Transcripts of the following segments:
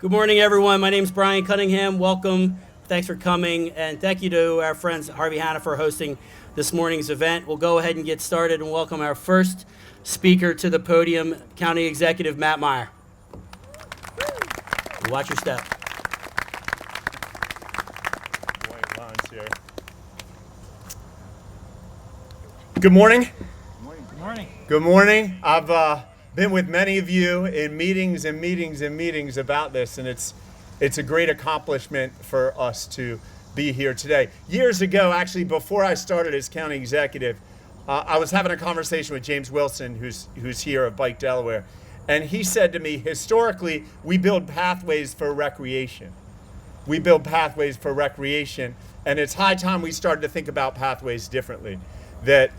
Good morning, everyone. My name is Brian Cunningham. Welcome. Thanks for coming. And thank you to our friends Harvey Hanna for hosting this morning's event. We'll go ahead and get started and welcome our first speaker to the podium, County Executive Matt Meyer. Watch your step. Good morning. Good morning. Good morning. I've been with many of you in meetings and meetings and meetings about this, and it's a great accomplishment for us to be here today. Years ago, actually, before I started as county executive, I was having a conversation with James Wilson, who's here of Bike Delaware, and he said to me, historically, we build pathways for recreation. We build pathways for recreation, and it's high time we started to think about pathways differently. That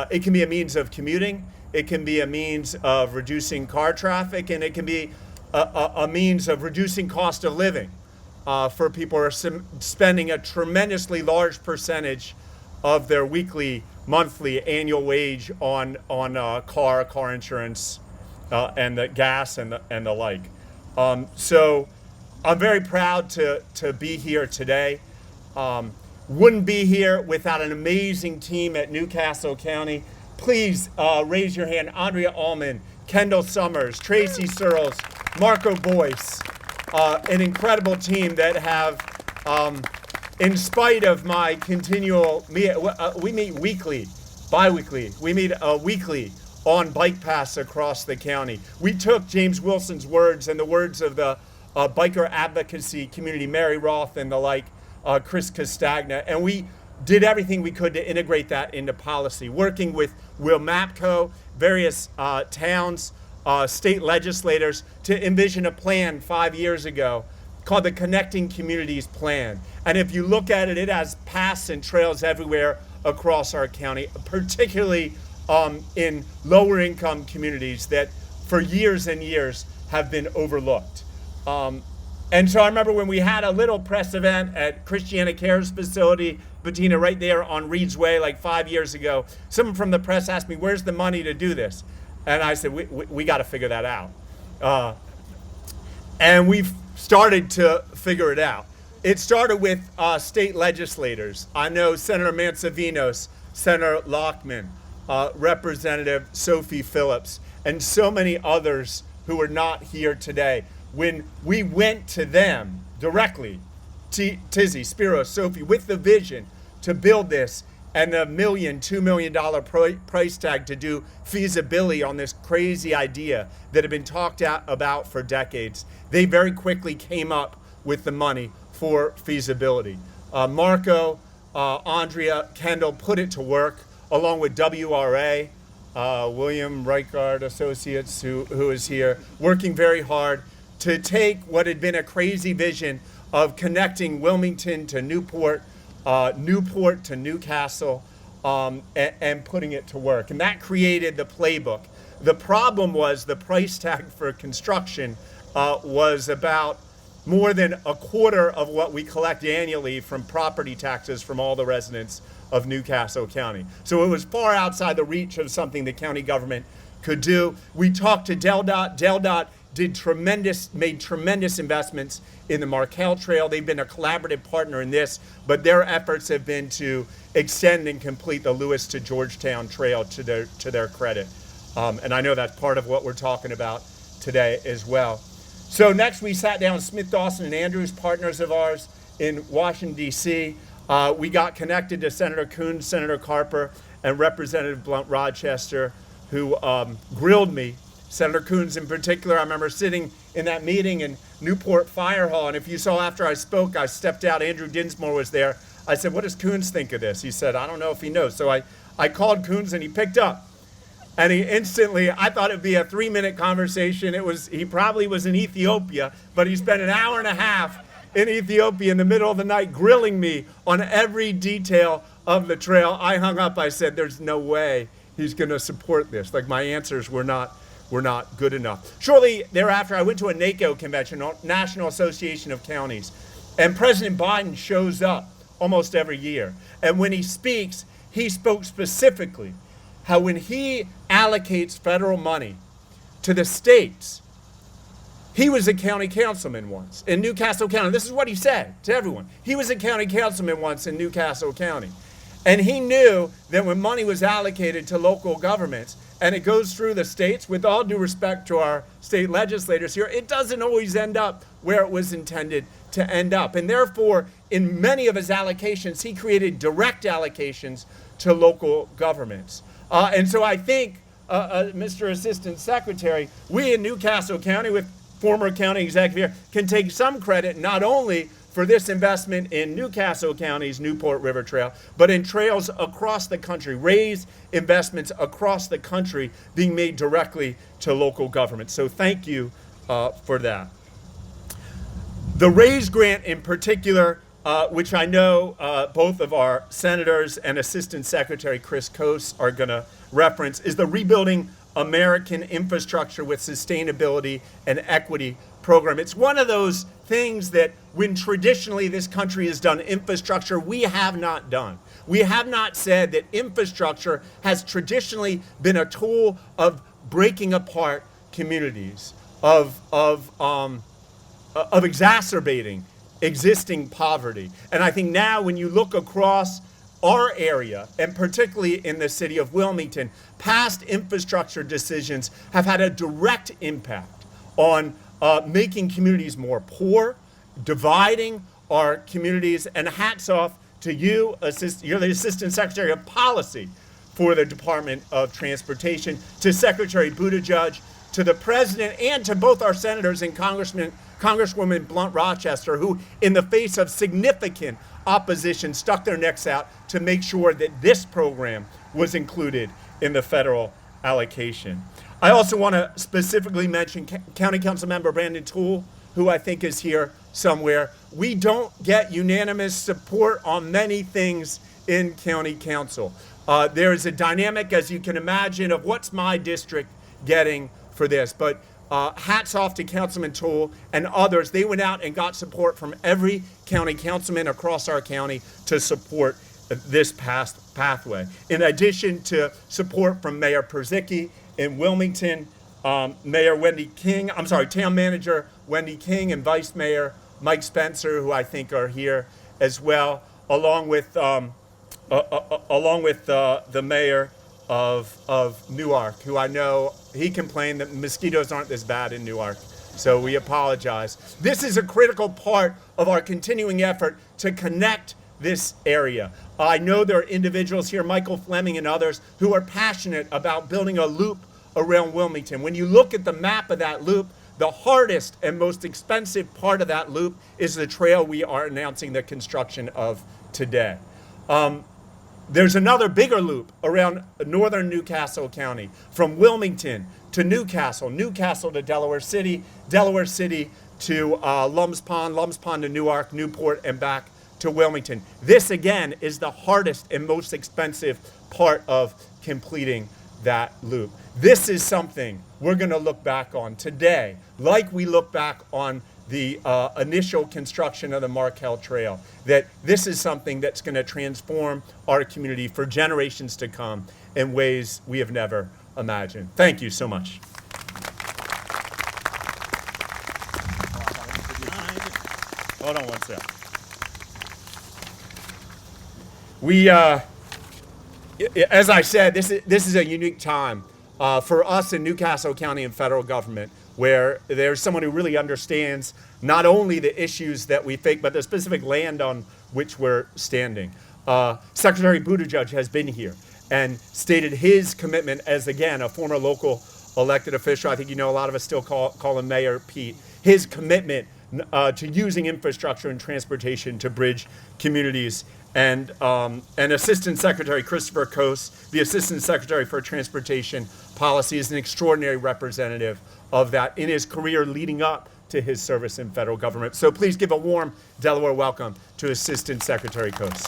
it can be a means of commuting, it can be a means of reducing car traffic, and it can be a means of reducing cost of living for people who are spending a tremendously large percentage of their weekly, monthly, annual wage on car insurance, and the gas and the like. So I'm very proud to be here today. Wouldn't be here without an amazing team at Newcastle County. Please raise your hand. Andrea Allman, Kendall Summers, Tracy Searles, Marco Boyce, an incredible team that have, in spite of my continual, we meet weekly, bi-weekly, we meet weekly on bike paths across the county. We took James Wilson's words and the words of the biker advocacy community, Mary Roth and the like, Chris Castagna, and we did everything we could to integrate that into policy, working with Will Mapco, various towns, state legislators to envision a plan 5 years ago called the Connecting Communities Plan. And if you look at it, it has paths and trails everywhere across our county, particularly in lower income communities that for years and years have been overlooked. And so I remember when we had a little press event at Christiana Care's facility, Bettina, right there on Reed's Way, like 5 years ago, someone from the press asked me, where's the money to do this? And I said, we got to figure that out. And we've started to figure it out. It started with state legislators. I know Senator Mansavinos, Senator Lockman, Representative Sophie Phillips, and so many others who are not here today. When we went to them directly, Tizzy, Spiro, Sophie, with the vision to build this and $1 million, $2 million price tag to do feasibility on this crazy idea that had been talked about for decades, they very quickly came up with the money for feasibility. Marco, Andrea, Kendall put it to work along with WRA, William Reichard Associates, who is here, working very hard to take what had been a crazy vision of connecting Wilmington to Newport, Newport to Newcastle, and putting it to work. And that created the playbook. The problem was the price tag for construction was about more than a quarter of what we collect annually from property taxes from all the residents of Newcastle County. So it was far outside the reach of something the county government could do. We talked to DelDOT. DelDOT made tremendous investments in the Markell Trail. They've been a collaborative partner in this, but their efforts have been to extend and complete the Lewis to Georgetown Trail to their credit. And I know that's part of what we're talking about today as well. So next we sat down with Smith, Dawson, and Andrews, partners of ours in Washington, D.C. We got connected to Senator Coons, Senator Carper, and Representative Blunt Rochester, who grilled me. Senator Coons in particular, I remember sitting in that meeting in Newport Fire Hall, and if you saw after I spoke, I stepped out, Andrew Dinsmore was there. I said, what does Coons think of this? He said, I don't know if he knows. So I called Coons and he picked up. And he instantly, I thought it'd be a 3-minute conversation. He probably was in Ethiopia, but he spent an hour and a half in Ethiopia in the middle of the night grilling me on every detail of the trail. I hung up, I said, there's no way he's gonna support this. Like my answers were not good enough. Shortly thereafter, I went to a NACO convention, National Association of Counties, and President Biden shows up almost every year. And when he speaks, he spoke specifically how when he allocates federal money to the states, He was a county councilman once in Newcastle County. This is what he said to everyone. He was a county councilman once in Newcastle County. And he knew that when money was allocated to local governments, and it goes through the states, with all due respect to our state legislators here, it doesn't always end up where it was intended to end up. And therefore, in many of his allocations, he created direct allocations to local governments. And so I think, Mr. Assistant Secretary, we in Newcastle County, with former county executive here, can take some credit not only for this investment in Newcastle County's Newport River Trail, but in trails across the country, raised investments across the country being made directly to local government. So thank you for that. The RAISE grant in particular, which I know both of our senators and Assistant Secretary Chris COES are going to reference, is the Rebuilding American Infrastructure with Sustainability and Equity program. It's one of those things that when traditionally this country has done infrastructure, we have not done. We have not said that infrastructure has traditionally been a tool of breaking apart communities, of exacerbating existing poverty. And I think now when you look across our area, and particularly in the city of Wilmington, past infrastructure decisions have had a direct impact on making communities more poor, dividing our communities, and hats off to you, you're the Assistant Secretary of Policy for the Department of Transportation, to Secretary Buttigieg, to the President, and to both our senators and Congresswoman Blunt Rochester, who, in the face of significant opposition, stuck their necks out to make sure that this program was included in the federal allocation. I also want to specifically mention County Council Member Brandon Toole, who I think is here somewhere. We don't get unanimous support on many things in County Council. There is a dynamic, as you can imagine, of what's my district getting for this. But hats off to Councilman Toole and others. They went out and got support from every county councilman across our county to support this pathway. In addition to support from Mayor Perzicki in Wilmington, Town Manager Wendy King and Vice Mayor Mike Spencer, who I think are here as well, along with the mayor of Newark, who I know he complained that mosquitoes aren't this bad in Newark. So we apologize. This is a critical part of our continuing effort to connect this area. I know there are individuals here, Michael Fleming and others, who are passionate about building a loop around Wilmington. When you look at the map of that loop, the hardest and most expensive part of that loop is the trail we are announcing the construction of today. There's another bigger loop around northern Newcastle County, from Wilmington to Newcastle, Newcastle to Delaware City, Delaware City to Lum's Pond to Newark, Newport, and back to Wilmington. This, again, is the hardest and most expensive part of completing that loop. This is something we're going to look back on today, like we look back on the initial construction of the Markell Trail, that this is something that's going to transform our community for generations to come in ways we have never imagined. Thank you so much. Hold on one sec. As I said, this is a unique time for us in Newcastle County and federal government, where there's someone who really understands not only the issues that we face, but the specific land on which we're standing. Secretary Buttigieg has been here and stated his commitment as, again, a former local elected official. I think you know a lot of us still call him Mayor Pete. His commitment to using infrastructure and transportation to bridge communities. And Assistant Secretary Christopher COES, the Assistant Secretary for Transportation Policy, is an extraordinary representative of that in his career leading up to his service in federal government. So please give a warm Delaware welcome to Assistant Secretary COES.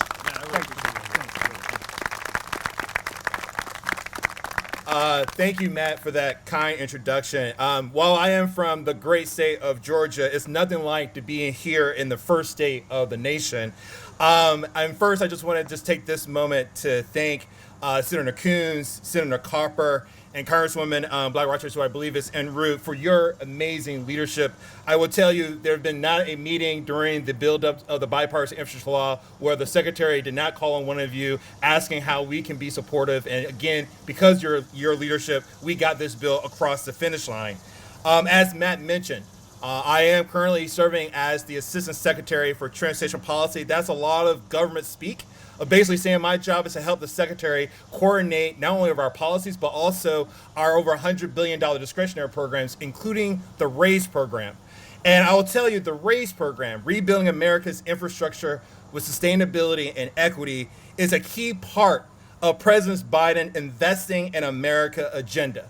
Thank you, Matt, for that kind introduction. While I am from the great state of Georgia, it's nothing like to be here in the first state of the nation. And first, I just want to take this moment to thank Senator Coons, Senator Carper, and Congresswoman Black Rogers, who I believe is en route, for your amazing leadership. I will tell you, there have been not a meeting during the buildup of the bipartisan infrastructure law where the Secretary did not call on one of you asking how we can be supportive. And again, because your leadership, we got this bill across the finish line. As Matt mentioned, I am currently serving as the Assistant Secretary for Transportation Policy. That's a lot of government speak. Basically saying my job is to help the Secretary coordinate not only of our policies, but also our over $100 billion discretionary programs, including the RAISE program. And I will tell you, the RAISE program, Rebuilding America's Infrastructure with Sustainability and Equity, is a key part of President Biden Investing in America agenda.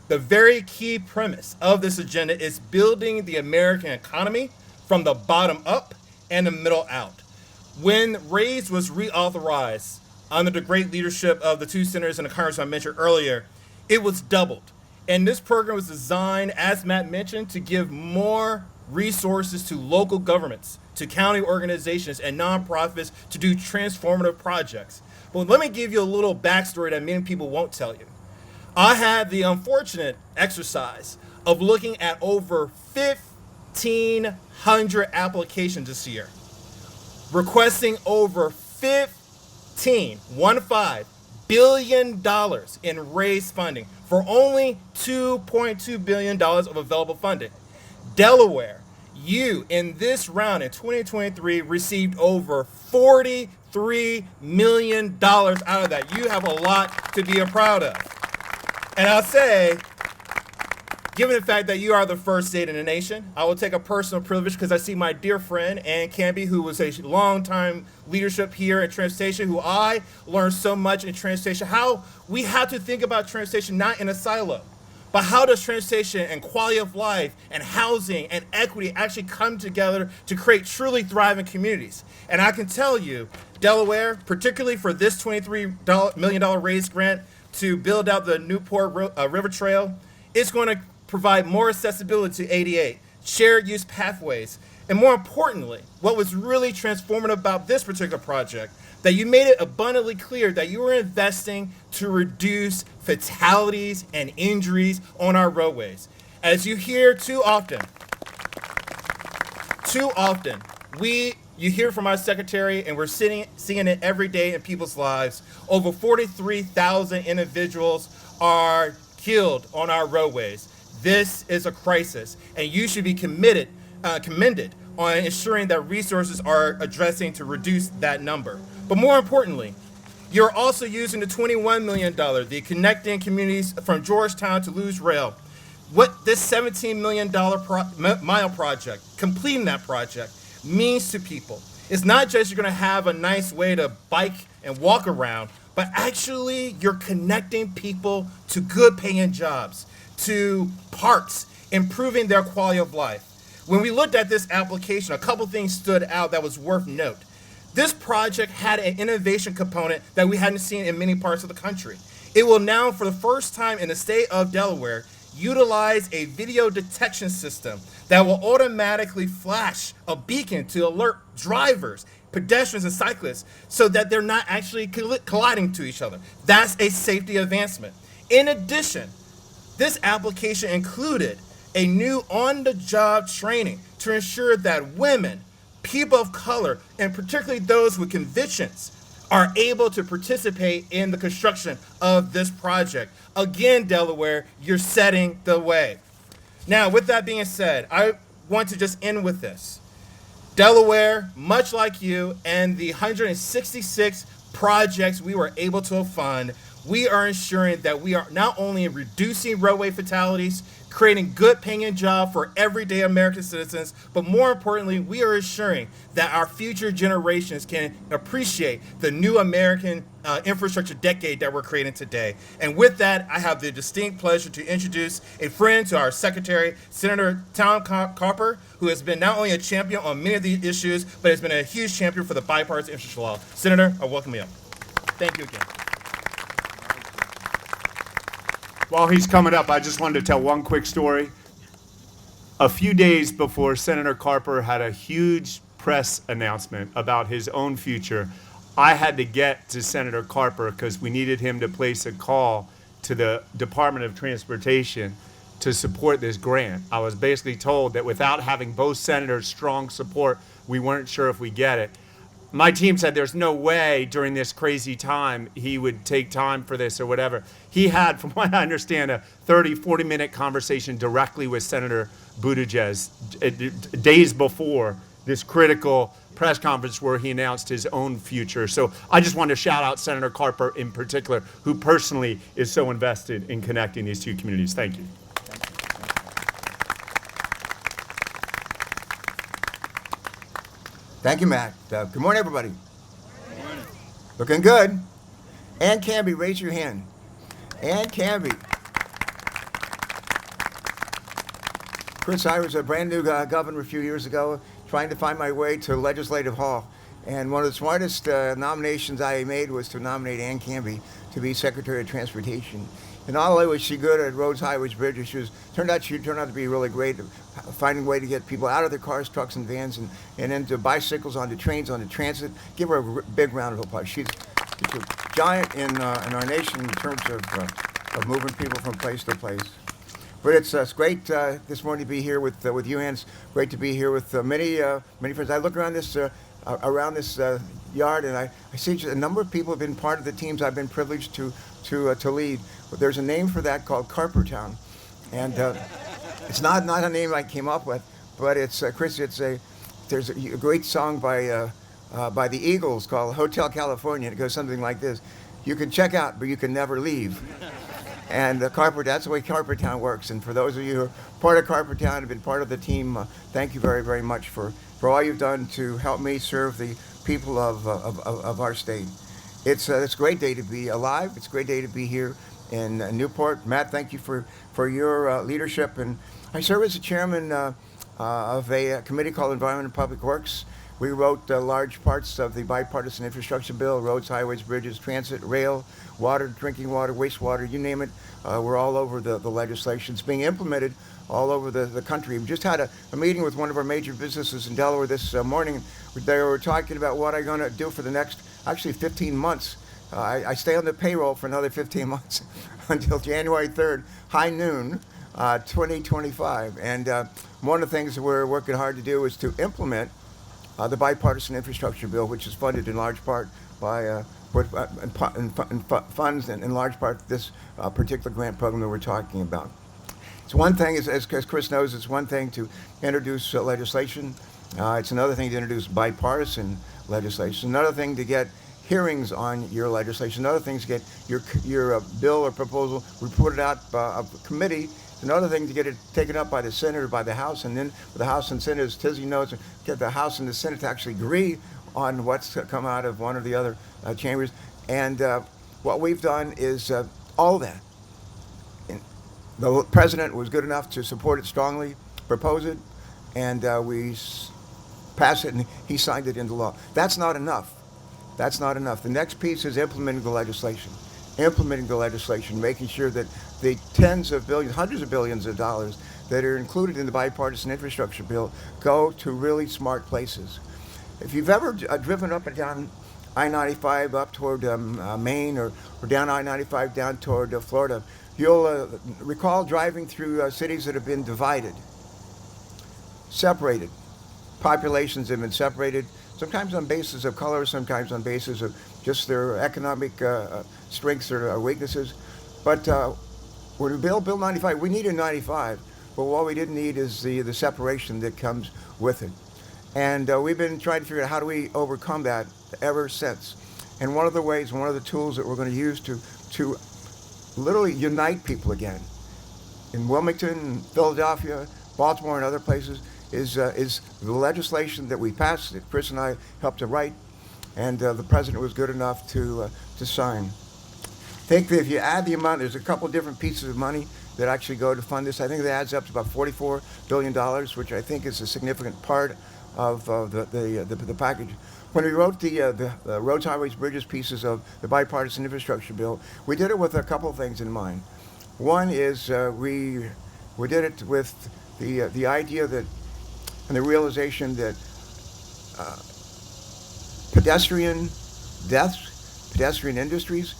The very key premise of this agenda is building the American economy from the bottom up and the middle out. When RAISE was reauthorized under the great leadership of the two senators and the Congressman I mentioned earlier, it was doubled. And this program was designed, as Matt mentioned, to give more resources to local governments, to county organizations and nonprofits to do transformative projects. But let me give you a little backstory that many people won't tell you. I had the unfortunate exercise of looking at over 1,500 applications this year, requesting over $15 billion in RAISE funding for only $2.2 billion of available funding. Delaware, you in this round in 2023 received over $43 million out of that. You have a lot to be proud of. And I'll say, given the fact that you are the first state in the nation, I will take a personal privilege because I see my dear friend, Ann Canby, who was a long-time leadership here in transportation, who I learned so much in transportation, how we have to think about transportation not in a silo, but how does transportation and quality of life and housing and equity actually come together to create truly thriving communities. And I can tell you, Delaware, particularly for this $23 million RAISE grant to build out the Newport River Trail, it's going to provide more accessibility to ADA, shared use pathways, and more importantly, what was really transformative about this particular project, that you made it abundantly clear that you were investing to reduce fatalities and injuries on our roadways. As you hear too often, you hear from our secretary, and we're seeing it every day in people's lives. Over 43,000 individuals are killed on our roadways. This is a crisis, and you should be commended on ensuring that resources are addressing to reduce that number. But more importantly, you're also using the $21 million, the Connecting Communities from Georgetown to Lewis Rail. What this $17 million mile project, completing that project, means to people. It's not just you're going to have a nice way to bike and walk around, but actually you're connecting people to good paying jobs, to parks, improving their quality of life. When we looked at this application, a couple things stood out that was worth note. This project had an innovation component that we hadn't seen in many parts of the country. It will now, for the first time in the state of Delaware, utilize a video detection system that will automatically flash a beacon to alert drivers, pedestrians, and cyclists so that they're not actually colliding to each other. That's a safety advancement. In addition, this application included a new on-the-job training to ensure that women, people of color, and particularly those with convictions are able to participate in the construction of this project. Again, Delaware, you're setting the way. Now, with that being said, I want to just end with this. Delaware, much like you and the 166 projects we were able to fund, we are ensuring that we are not only reducing roadway fatalities, creating good paying jobs for everyday American citizens, but more importantly, we are ensuring that our future generations can appreciate the new American infrastructure decade that we're creating today. And with that, I have the distinct pleasure to introduce a friend to our Secretary, Senator Tom Carper, who has been not only a champion on many of these issues, but has been a huge champion for the bipartisan infrastructure law. Senator, I welcome you. Thank you again. While he's coming up, I just wanted to tell one quick story. A few days before Senator Carper had a huge press announcement about his own future, I had to get to Senator Carper because we needed him to place a call to the Department of Transportation to support this grant. I was basically told that without having both senators' strong support, we weren't sure if we get it. My team said there's no way during this crazy time he would take time for this or whatever. He had, from what I understand, a 40-minute conversation directly with Senator Buttigieg days before this critical press conference where he announced his own future. So I just want to shout out Senator Carper in particular, who personally is so invested in connecting these two communities. Thank you. Thank you, Matt. Good morning, everybody. Good morning. Looking good. Ann Canby, raise your hand. Ann Canby. Chris, I was a brand new governor a few years ago, trying to find my way to Legislative Hall. And one of the smartest nominations I made was to nominate Ann Canby to be Secretary of Transportation. And not only was she good at roads, highways, bridges, she turned out to be really great at finding a way to get people out of their cars, trucks, and vans, and into bicycles, onto trains, onto transit. Give her a big round of applause. She's a giant in our nation in terms of moving people from place to place. But it's great this morning to be here with you, Ann. It's great to be here with many friends. I look around this yard, and I see a number of people have been part of the teams I've been privileged to lead. But there's a name for that called Carpertown, and it's not a name I came up with, but it's Chris. There's a great song by the Eagles called Hotel California. It goes something like this: "You can check out, but you can never leave." And that's the way Carpertown works. And for those of you who are part of Carpertown, have been part of the team, thank you very, very much for all you've done to help me serve the people of our state. It's a great day to be alive. It's a great day to be here in Newport. Matt, thank you for your leadership. And I serve as the chairman of a committee called Environment and Public Works. We wrote large parts of the bipartisan infrastructure bill: roads, highways, bridges, transit, rail, water, drinking water, wastewater, you name it. We're all over the legislation. It's being implemented all over the country. We just had a meeting with one of our major businesses in Delaware this morning. They were talking about what I'm going to do for the next, actually 15 months. I stay on the payroll for another 15 months until January 3rd, high noon, 2025. And one of the things that we're working hard to do is to implement the bipartisan infrastructure bill, which is funded in large part by funds and in large part this particular grant program that we're talking about. It's one thing, as Chris knows, it's one thing to introduce legislation. It's another thing to introduce bipartisan legislation. Another thing to get hearings on your legislation. Another thing is to get your bill or proposal reported out of committee. It's another thing to get it taken up by the Senate or by the House, and then for the House and Senate, as Tizzy knows, get the House and the Senate to actually agree on what's come out of one or the other chambers. And what we've done is all that. And the president was good enough to support it strongly, propose it, and we passed it, and he signed it into law. That's not enough. That's not enough. The next piece is implementing the legislation. Implementing the legislation, making sure that the tens of billions, hundreds of billions of dollars that are included in the bipartisan infrastructure bill go to really smart places. If you've ever driven up and down I-95 up toward Maine or down I-95 down toward Florida, you'll recall driving through cities that have been divided, separated. Populations have been separated, sometimes on basis of color, sometimes on basis of just their economic strengths or weaknesses. But when we built 95, we needed 95, but what we didn't need is the separation that comes with it. And we've been trying to figure out how do we overcome that ever since. And one of the ways, one of the tools that we're going to use to literally unite people again in Wilmington, Philadelphia, Baltimore, and other places is the legislation that we passed, that Chris and I helped to write, and the president was good enough to sign. I think that if you add the amount, there's a couple different pieces of money that actually go to fund this. I think that adds up to about $44 billion, which I think is a significant part of the package. When we wrote the roads, highways, bridges pieces of the bipartisan infrastructure bill, we did it with a couple of things in mind. One is we did it with the idea that, and the realization that pedestrian, deaths, pedestrian injuries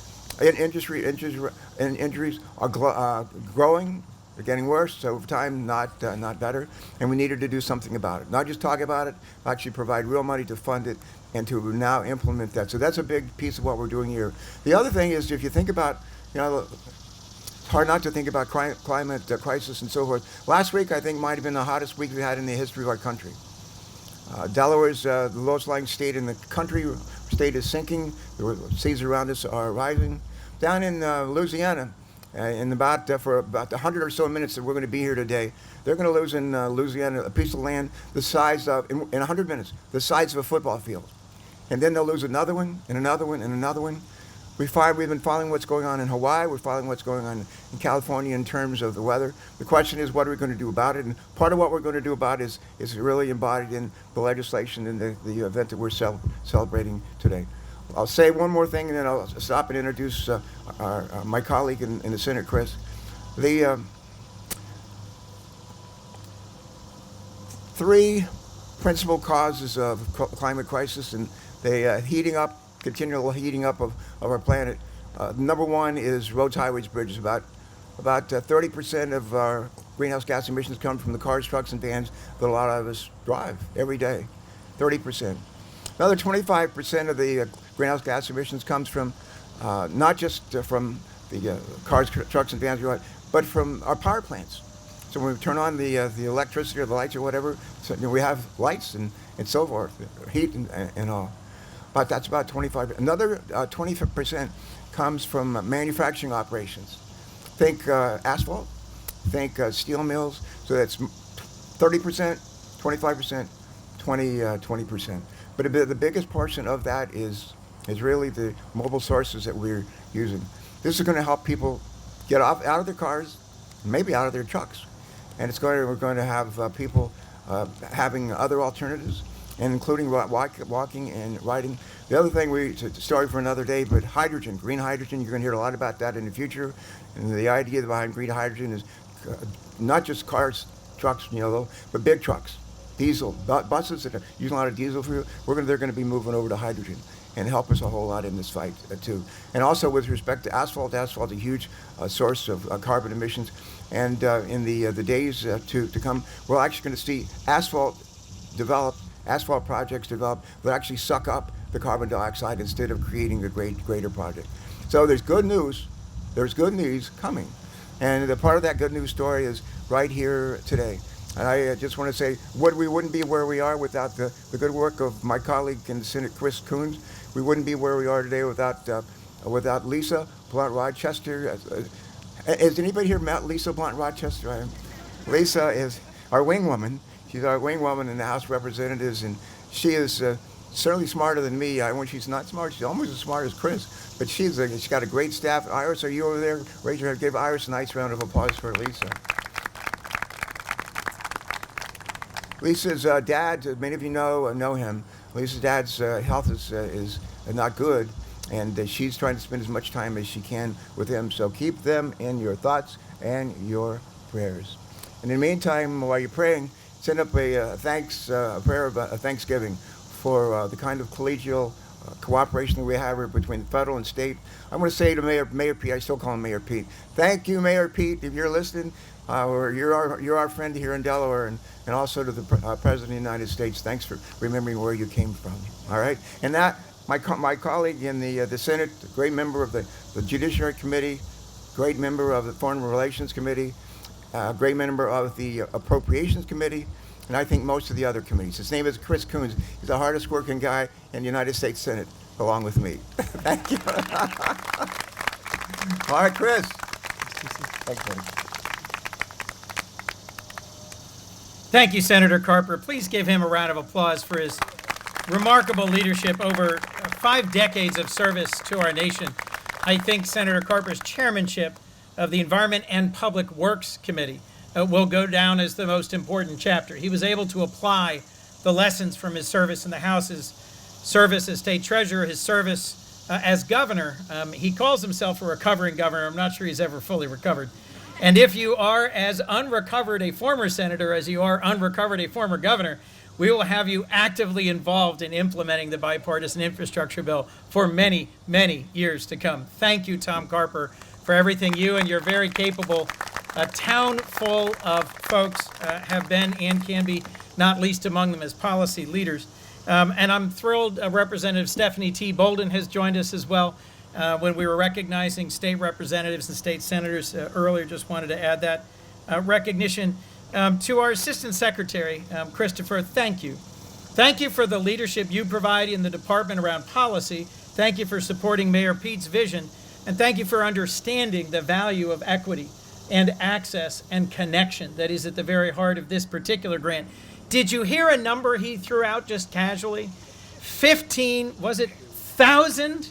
are growing. They're getting worse over time, not better. And we needed to do something about it. Not just talk about it, actually provide real money to fund it and to now implement that. So that's a big piece of what we're doing here. The other thing is, if you think about, it's hard not to think about climate crisis and so forth. Last week, I think, might have been the hottest week we had in the history of our country. Delaware's the lowest lying state in the country. State is sinking. The seas around us are rising. Down in Louisiana, for about 100 or so minutes that we're going to be here today, they're going to lose in Louisiana a piece of land the size of, in 100 minutes, the size of a football field. And then they'll lose another one, and another one, and another one. We've been following what's going on in Hawaii. We're following what's going on in California in terms of the weather. The question is, what are we going to do about it? And part of what we're going to do about it is really embodied in the legislation and the event that we're celebrating today. I'll say one more thing, and then I'll stop and introduce my colleague in the Senate, Chris. The three principal causes of climate crisis and the continual heating up of our planet. Number one is roads, highways, bridges. About 30% of our greenhouse gas emissions come from the cars, trucks, and vans that a lot of us drive every day. 30%. Another 25% of the greenhouse gas emissions comes from not just from the cars, trucks, and vans we drive, but from our power plants. So when we turn on the electricity or the lights or whatever, so, we have lights and so forth, heat and all. But that's about 25. Another 20% comes from manufacturing operations. Think asphalt, think steel mills. So that's 30%, 25%, 20%. But the biggest portion of that is really the mobile sources that we're using. This is going to help people get out of their cars, maybe out of their trucks. And we're going to have people having other alternatives, and including walking and riding. The other thing, it's a story for another day, but hydrogen, green hydrogen, you're going to hear a lot about that in the future. And the idea behind green hydrogen is not just cars, trucks, but big trucks, diesel, buses that are using a lot of diesel fuel. They're going to be moving over to hydrogen and help us a whole lot in this fight too. And also with respect to asphalt is a huge source of carbon emissions. And in the days to come, we're actually going to see asphalt projects develop that actually suck up the carbon dioxide instead of creating a greater project. So there's good news. There's good news coming. And the part of that good news story is right here today. And I just want to say, we wouldn't be where we are without the good work of my colleague in the Senate, Chris Coons. We wouldn't be where we are today without Lisa Blunt Rochester. Has anybody here met Lisa Blunt Rochester? Lisa is our wing woman. She's our wing woman in the House of Representatives, and she is certainly smarter than me. When she's not smart, she's almost as smart as Chris. But she's got a great staff. Iris, are you over there? Raise your hand. Give Iris a nice round of applause for Lisa. Lisa's dad, many of you know him. Lisa's dad's health is not good, and she's trying to spend as much time as she can with him. So keep them in your thoughts and your prayers. And in the meantime, while you're praying, send up a prayer of thanksgiving for the kind of collegial cooperation that we have here between federal and state. I'm going to say to Mayor Pete, I still call him Mayor Pete. Thank you, Mayor Pete, if you're listening. You're our friend here in Delaware, and also to the President of the United States. Thanks for remembering where you came from. All right, and that my colleague in the Senate, great member of the Judiciary Committee, great member of the Foreign Relations Committee, great member of the Appropriations Committee, and I think most of the other committees. His name is Chris Coons. He's the hardest working guy in the United States Senate, along with me. Thank you. All right, Chris. Thanks, buddy. Thank you, Senator Carper. Please give him a round of applause for his remarkable leadership over 5 decades of service to our nation. I think Senator Carper's chairmanship of the Environment and Public Works Committee will go down as the most important chapter. He was able to apply the lessons from his service in the House, his service as state treasurer, his service as governor. He calls himself a recovering governor. I'm not sure he's ever fully recovered. And if you are as unrecovered a former senator as you are unrecovered a former governor, we will have you actively involved in implementing the bipartisan infrastructure bill for many, many years to come. Thank you, Tom Carper, for everything you and your very capable town full of folks have been and can be, not least among them as policy leaders. And I'm thrilled Representative Stephanie T. Bolden has joined us as well. When we were recognizing state representatives and state senators earlier, just wanted to add that recognition. To our Assistant Secretary, Christopher, thank you. Thank you for the leadership you provide in the department around policy. Thank you for supporting Mayor Pete's vision. And thank you for understanding the value of equity and access and connection that is at the very heart of this particular grant. Did you hear a number he threw out just casually? 1,000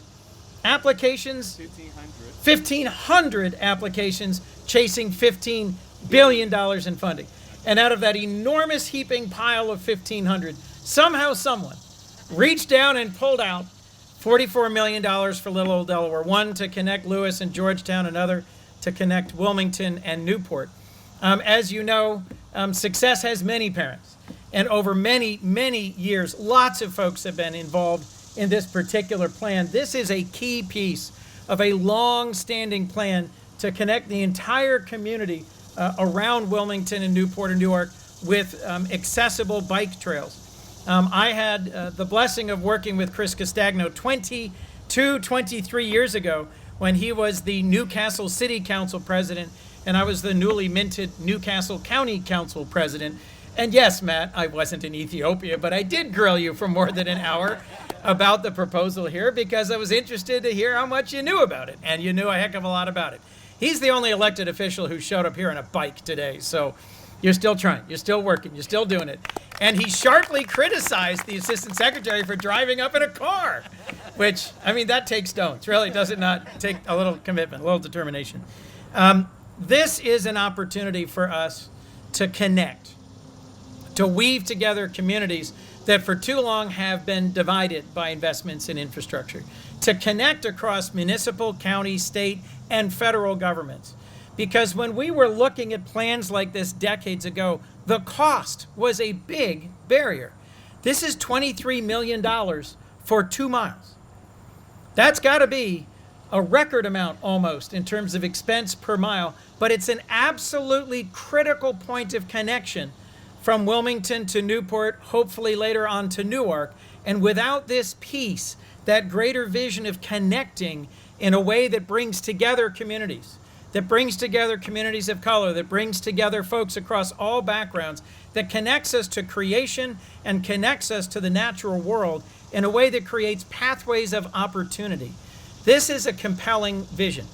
applications? 1,500 applications chasing $15 billion in funding. And out of that enormous heaping pile of 1,500, somehow someone reached down and pulled out $44 million for little old Delaware. One to connect Lewis and Georgetown, another to connect Wilmington and Newport. As you know, success has many parents. And over many, many years, lots of folks have been involved in this particular plan. This is a key piece of a long-standing plan to connect the entire community around Wilmington and Newport and Newark with accessible bike trails. I had the blessing of working with Chris Castagno 23 years ago when he was the Newcastle City Council president and I was the newly minted Newcastle County Council president. And yes, Matt, I wasn't in Ethiopia, but I did grill you for more than an hour about the proposal here because I was interested to hear how much you knew about it, and you knew a heck of a lot about it. He's the only elected official who showed up here on a bike today, so you're still trying, you're still working, you're still doing it. And he sharply criticized the assistant secretary for driving up in a car, which, I mean, that takes stones. Really, does it not take a little commitment, a little determination? This is an opportunity for us to connect, to weave together communities that for too long have been divided by investments in infrastructure, to connect across municipal, county, state, and federal governments. Because when we were looking at plans like this decades ago, the cost was a big barrier. This is $23 million for 2 miles. That's got to be a record amount almost in terms of expense per mile, but it's an absolutely critical point of connection from Wilmington to Newport, hopefully later on to Newark. And without this piece, that greater vision of connecting in a way that brings together communities, that brings together communities of color, that brings together folks across all backgrounds, that connects us to creation and connects us to the natural world in a way that creates pathways of opportunity. This is a compelling vision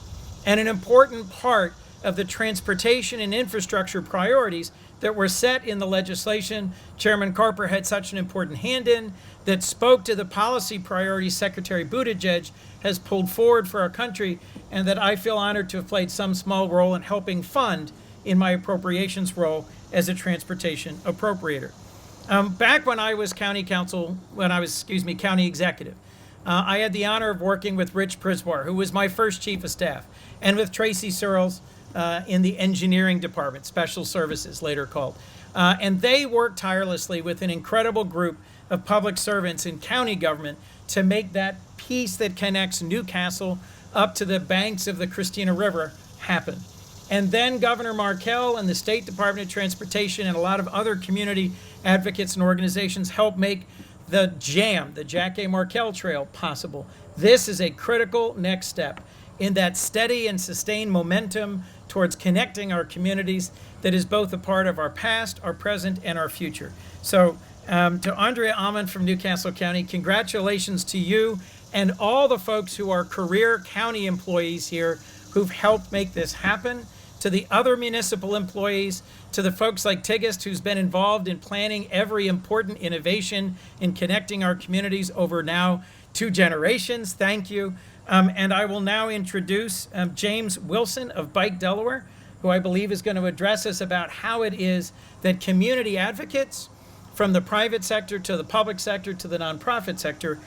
and an important part of the transportation and infrastructure priorities that were set in the legislation. Chairman Carper had such an important hand in that spoke to the policy priorities Secretary Buttigieg has pulled forward for our country, and that I feel honored to have played some small role in helping fund in my appropriations role as a transportation appropriator. Back when I was county executive, I had the honor of working with Rich Priswar, who was my first chief of staff, and with Tracy Searles in the engineering department, special services later called. And they worked tirelessly with an incredible group of public servants in county government to make that piece that connects Newcastle up to the banks of the Christina River happen. And then Governor Markell and the State Department of Transportation and a lot of other community advocates and organizations helped make the JAM, the Jack A. Markell Trail, possible. This is a critical next step in that steady and sustained momentum towards connecting our communities that is both a part of our past, our present, and our future. So to Andrea Almond from Newcastle County, congratulations to you and all the folks who are career county employees here who've helped make this happen, to the other municipal employees, to the folks like Tigist who's been involved in planning every important innovation in connecting our communities over now 2 generations. Thank you. And I will now introduce James Wilson of Bike Delaware, who I believe is going to address us about how it is that community advocates from the private sector to the public sector to the nonprofit sector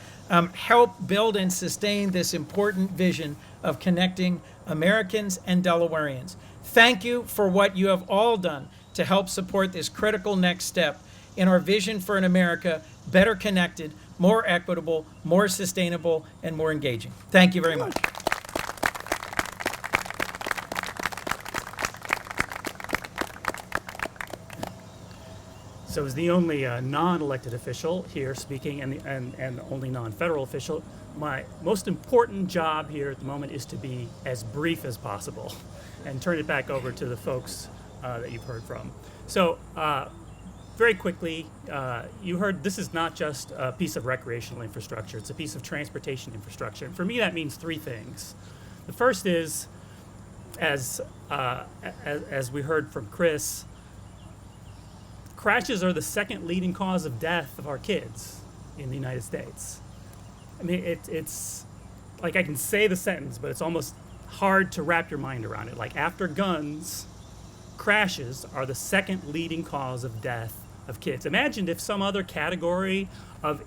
help build and sustain this important vision of connecting Americans and Delawareans. Thank you for what you have all done to help support this critical next step in our vision for an America better connected, more equitable, more sustainable, and more engaging. Thank you very much. So as the only non-elected official here speaking and the only non-federal official, my most important job here at the moment is to be as brief as possible and turn it back over to the folks that you've heard from. So very quickly, you heard this is not just a piece of recreational infrastructure, it's a piece of transportation infrastructure. And for me, that means three things. The first is, as we heard from Chris, crashes are the second leading cause of death of our kids in the United States. I mean, it's like I can say the sentence, but it's almost hard to wrap your mind around it. Like after guns, crashes are the second leading cause of death of kids. Imagine if some other category of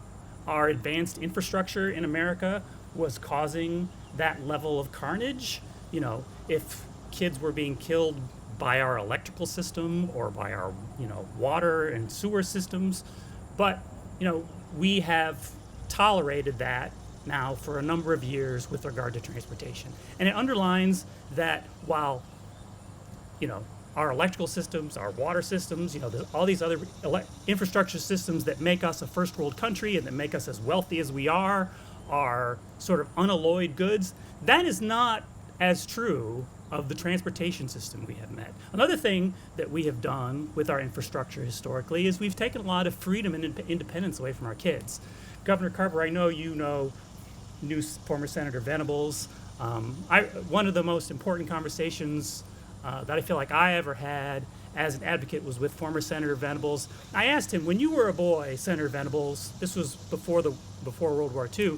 our advanced infrastructure in America was causing that level of carnage. You know, if kids were being killed by our electrical system or by our, water and sewer systems. But, we have tolerated that now for a number of years with regard to transportation. And it underlines that while, our electrical systems, our water systems, all these other infrastructure systems that make us a first world country and that make us as wealthy as we are sort of unalloyed goods, that is not as true of the transportation system we have met. Another thing that we have done with our infrastructure historically is we've taken a lot of freedom and independence away from our kids. Governor Carper, I know you know former Senator Venables. One of the most important conversations that I feel like I ever had as an advocate was with former Senator Venables. I asked him, when you were a boy, Senator Venables, this was before World War II,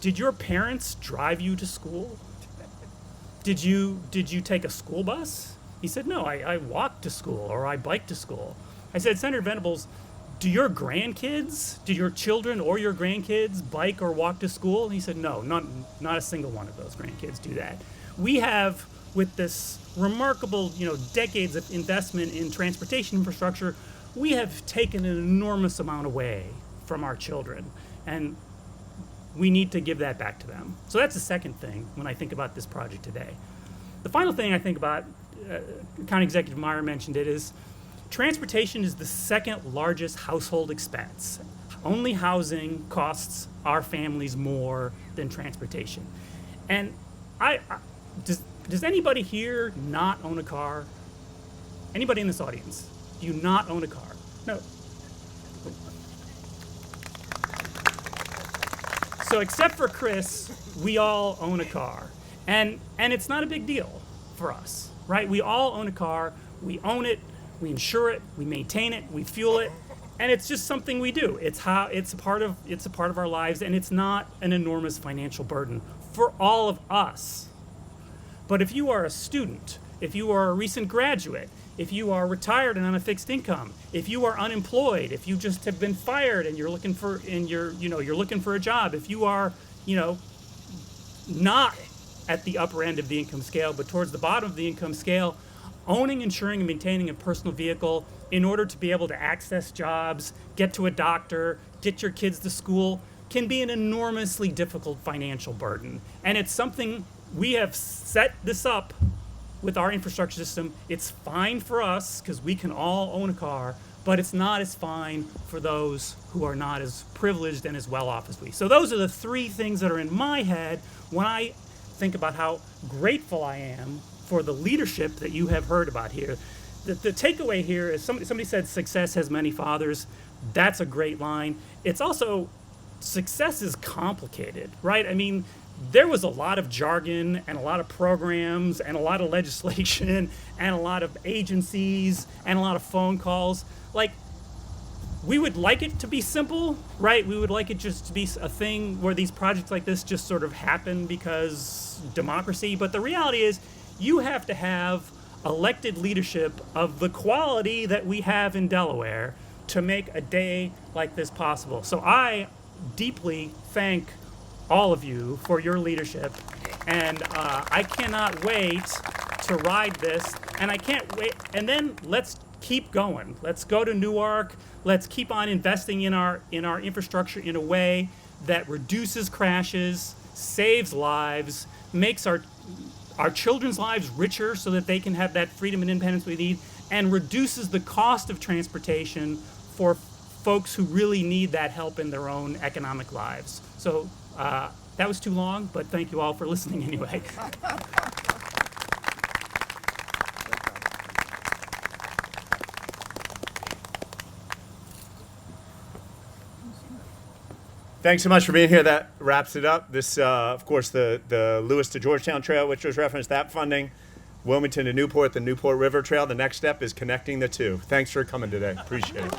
did your parents drive you to school? Did you take a school bus? He said, no, I walked to school or I biked to school. I said, Senator Venables, do your grandkids, do your children or your grandkids bike or walk to school? And he said, no, not a single one of those grandkids do that. We have, with this remarkable, decades of investment in transportation infrastructure, we have taken an enormous amount away from our children. And we need to give that back to them. So that's the second thing when I think about this project today. The final thing I think about, County Executive Meyer mentioned it, is transportation is the second largest household expense. Only housing costs our families more than transportation. And does anybody here not own a car? Anybody in this audience? Do you not own a car? No. So except for Chris, we all own a car. And it's not a big deal for us, right? We all own a car, we own it, we insure it, we maintain it, we fuel it, and it's just something we do. It's a part of our lives, and it's not an enormous financial burden for all of us. But if you are a student, if you are a recent graduate, if you are retired and on a fixed income, if you are unemployed, if you just have been fired and you're looking for a job, if you are, not at the upper end of the income scale, but towards the bottom of the income scale, owning, insuring, and maintaining a personal vehicle in order to be able to access jobs, get to a doctor, get your kids to school, can be an enormously difficult financial burden. And it's something we have set this up with our infrastructure system. It's fine for us because we can all own a car, but it's not as fine for those who are not as privileged and as well off as we. So those are the three things that are in my head when I think about how grateful I am for the leadership that you have heard about here. The takeaway here is somebody said success has many fathers. That's a great line. It's also, success is complicated, right? I mean, there was a lot of jargon and a lot of programs and a lot of legislation and a lot of agencies and a lot of phone calls. Like, we would like it to be simple, right? We would like it just to be a thing where these projects like this just sort of happen because democracy. But the reality is you have to have elected leadership of the quality that we have in Delaware to make a day like this possible. So I deeply thank all of you for your leadership, and I cannot wait to ride this, and I can't wait. And then let's keep going. Let's go to Newark. Let's keep on investing in our infrastructure in a way that reduces crashes, saves lives, makes our children's lives richer so that they can have that freedom and independence we need, and reduces the cost of transportation for folks who really need that help in their own economic lives. So that was too long, but thank you all for listening anyway. Thanks so much for being here. That wraps it up. This, of course, the Lewis to Georgetown Trail, which was referenced, that funding. Wilmington to Newport, the Newport River Trail. The next step is connecting the two. Thanks for coming today. Appreciate it.